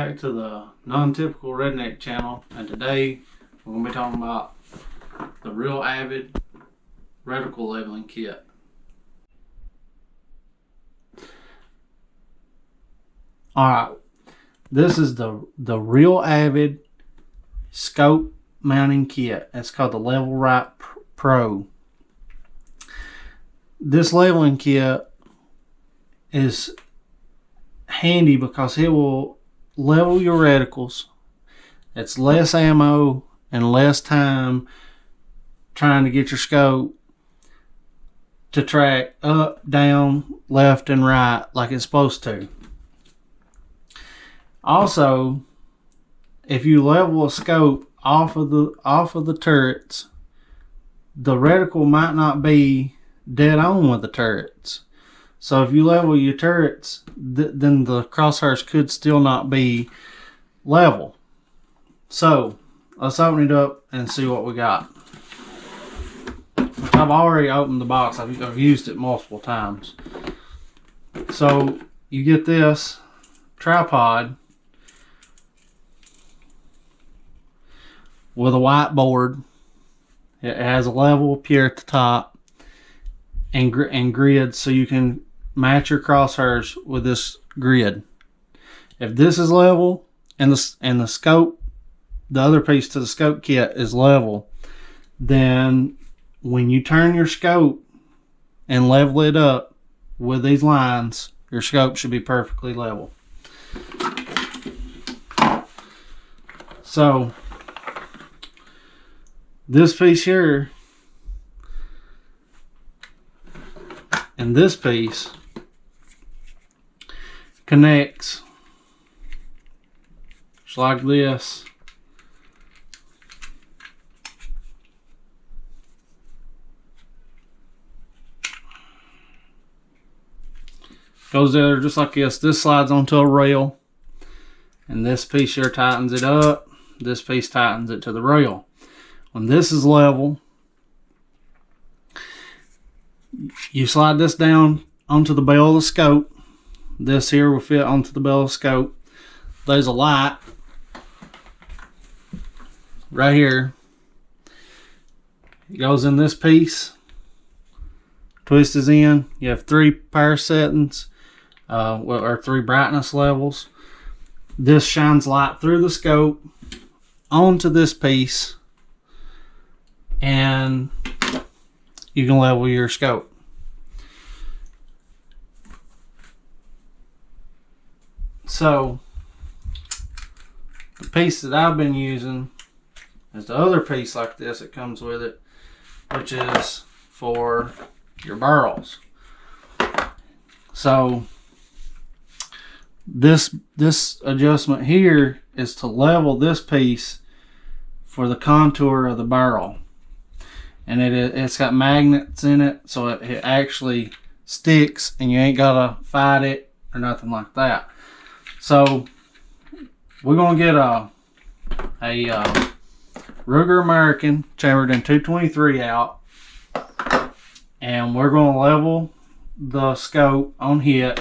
back to the non-typical redneck channel, and today we're going to be talking about the Real Avid reticle leveling kit. Alright, this is the Real Avid scope mounting kit. It's called the Level Right Pro. This leveling kit is handy because it will level your reticles. It's less ammo and less time trying to get your scope to track up, down, left, and right like it's supposed to. Also, if you level a scope off of the turrets, the reticle might not be dead on with the turrets. So if you level your turrets, then the crosshairs could still not be level. So let's open it up and see what we got. I've already opened the box. I've used it multiple times. So you get this tripod with a whiteboard. It has a level up here at the top and grids, so you can match your crosshairs with this grid. If this is level and the scope, the other piece to the scope kit is level, then when you turn your scope and level it up with these lines, your scope should be perfectly level. So this piece here and this piece connects just like this. Goes there just like this. This slides onto a rail, and this piece here tightens it up. This piece tightens it to the rail. When this is level, you slide this down onto the bell of the scope. This here will fit onto the bell of the scope. There's a light right here. It goes in this piece. Twist is in. You have 3 power settings, or 3 brightness levels. This shines light through the scope onto this piece, and you can level your scope. So the piece that I've been using is the other piece like this that comes with it, which is for your barrels. So this adjustment here is to level this piece for the contour of the barrel, and it's got magnets in it, so it actually sticks and you ain't gotta fight it or nothing like that. So we're gonna get a Ruger American chambered in 223 out, and we're gonna level the scope on hit,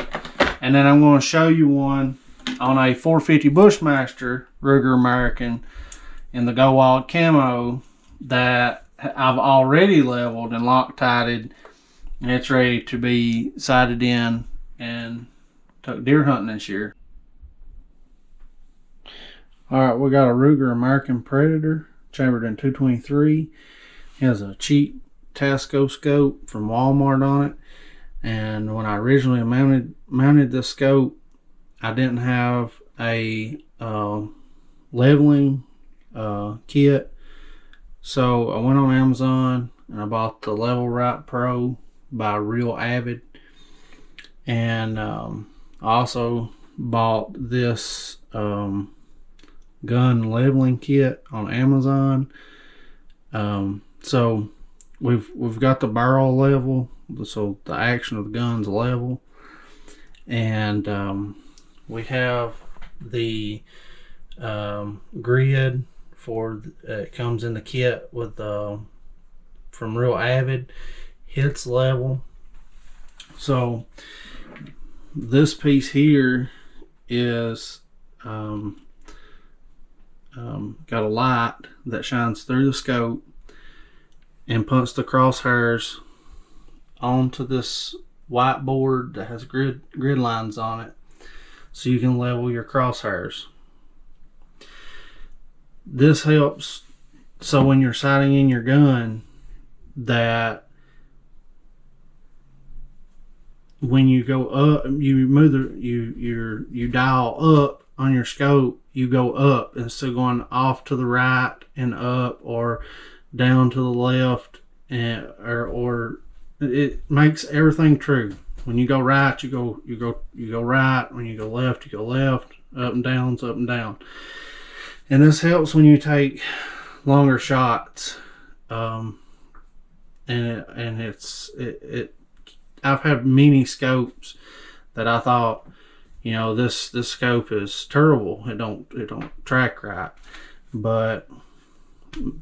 and then I'm gonna show you one on a 450 Bushmaster Ruger American in the Go Wild camo that I've already leveled and Loctited, and it's ready to be sighted in and took deer hunting this year. Alright, we got a Ruger American Predator chambered in 223. It has a cheap Tasco scope from Walmart on it, and when I originally mounted this scope, I didn't have a leveling kit, so I went on Amazon and I bought the Level Right Pro by Real Avid, and I also bought this gun leveling kit on Amazon. So we've got the barrel level, so the action of the gun's level, and we have the grid for it comes in the kit with from Real Avid. Hits level. So this piece here is got a light that shines through the scope and puts the crosshairs onto this whiteboard that has grid lines on it, so you can level your crosshairs. This helps so when you're sighting in your gun, that when you go up, you move you dial up on your scope, you go up instead of going off to the right and up or down to the left, and or it makes everything true. When you go right, you go right. When you go left, you go left. Up and down's up and down. And this helps when you take longer shots. And I've had many scopes that I thought, this scope is terrible. It don't track right. But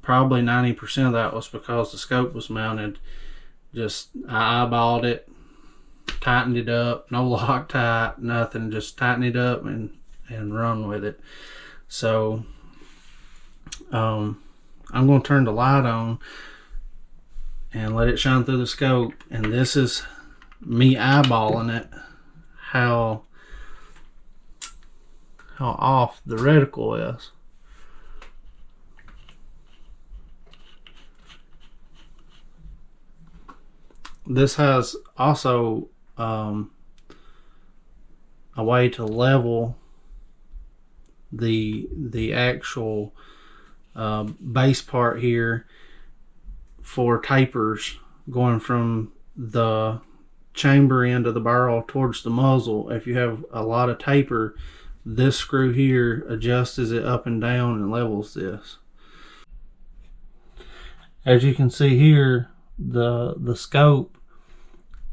probably 90% of that was because the scope was mounted. Just I eyeballed it, tightened it up, no Loctite, nothing, just tighten it up and run with it. So I'm going to turn the light on and let it shine through the scope, and this is me eyeballing it, how off the reticle is. This has also a way to level the actual base part here for tapers going from the chamber end of the barrel towards the muzzle. If you have a lot of taper, this screw here adjusts it up and down and levels this. As you can see here, the scope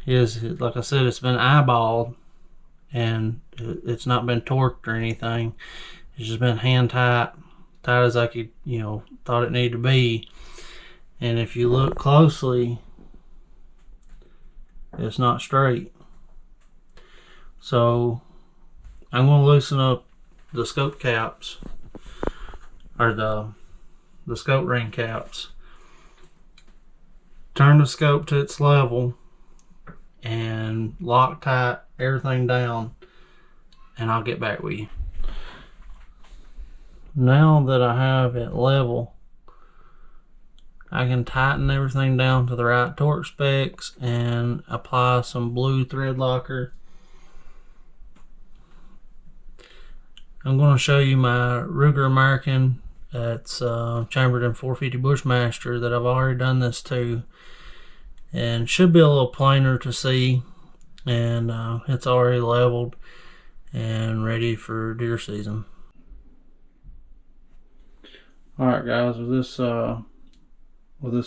is, like I said, it's been eyeballed and it's not been torqued or anything. It's just been hand tight as I could, thought it needed to be. And if you look closely, it's not straight. So I'm going to loosen up the scope caps, or the scope ring caps. Turn the scope to its level and Loctite everything down, and I'll get back with you. Now that I have it level, I can tighten everything down to the right torque specs and apply some blue thread locker. I'm going to show you my Ruger American that's chambered in 450 Bushmaster that I've already done this to, and should be a little plainer to see, and it's already leveled and ready for deer season. Alright guys, with this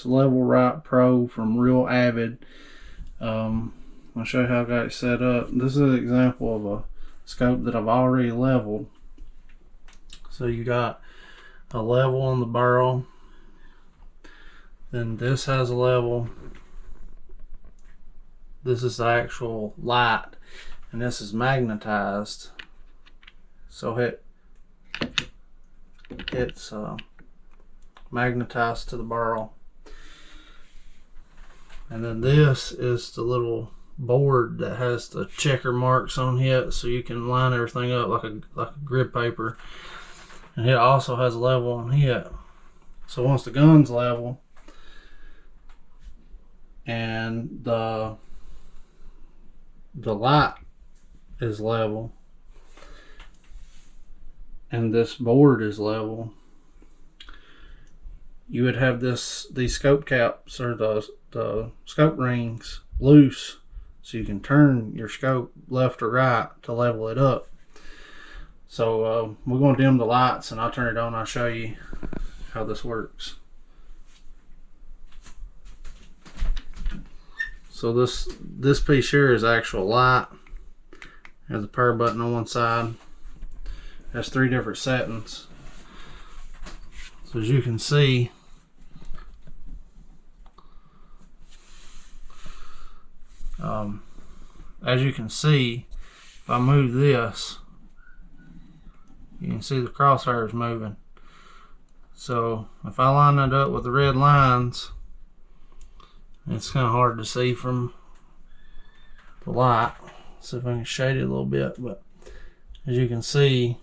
Level Right Pro from Real Avid, I'll show you how I got it set up. This is an example of a scope that I've already leveled. So you got a level on the barrel, then this has a level, this is the actual light, and this is magnetized, so it's magnetized to the barrel. And then this is the little board that has the checker marks on it, so you can line everything up like a grid paper. And it also has a level on it. So once the gun's level and the light is level and this board is level, you would have these scope caps, or the scope rings, loose, so you can turn your scope left or right to level it up. So we're going to dim the lights and I'll turn it on and I'll show you how this works. So this piece here is actual light. Has a power button on one side. Has 3 different settings. So as you can see, if I move this, You can see the crosshairs moving. So if I line it up with the red lines, it's kind of hard to see from the light. See if I can shade it a little bit, but as you can see,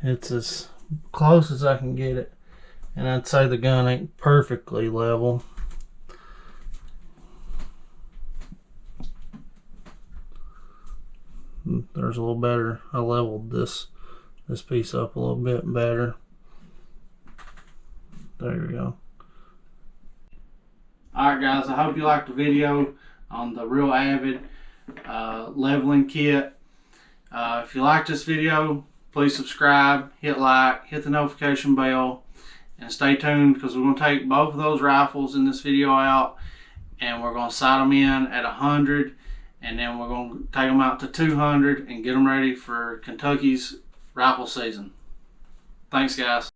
it's as close as I can get it. And I'd say the gun ain't perfectly level. There's a little better. I leveled this piece up a little bit better. There we go. Alright guys, I hope you liked the video on the Real Avid leveling kit. If you like this video, please subscribe, hit like, hit the notification bell, and stay tuned because we're going to take both of those rifles in this video out and we're going to sight them in at 100, and then we're going to take them out to 200 and get them ready for Kentucky's rifle season. Thanks guys.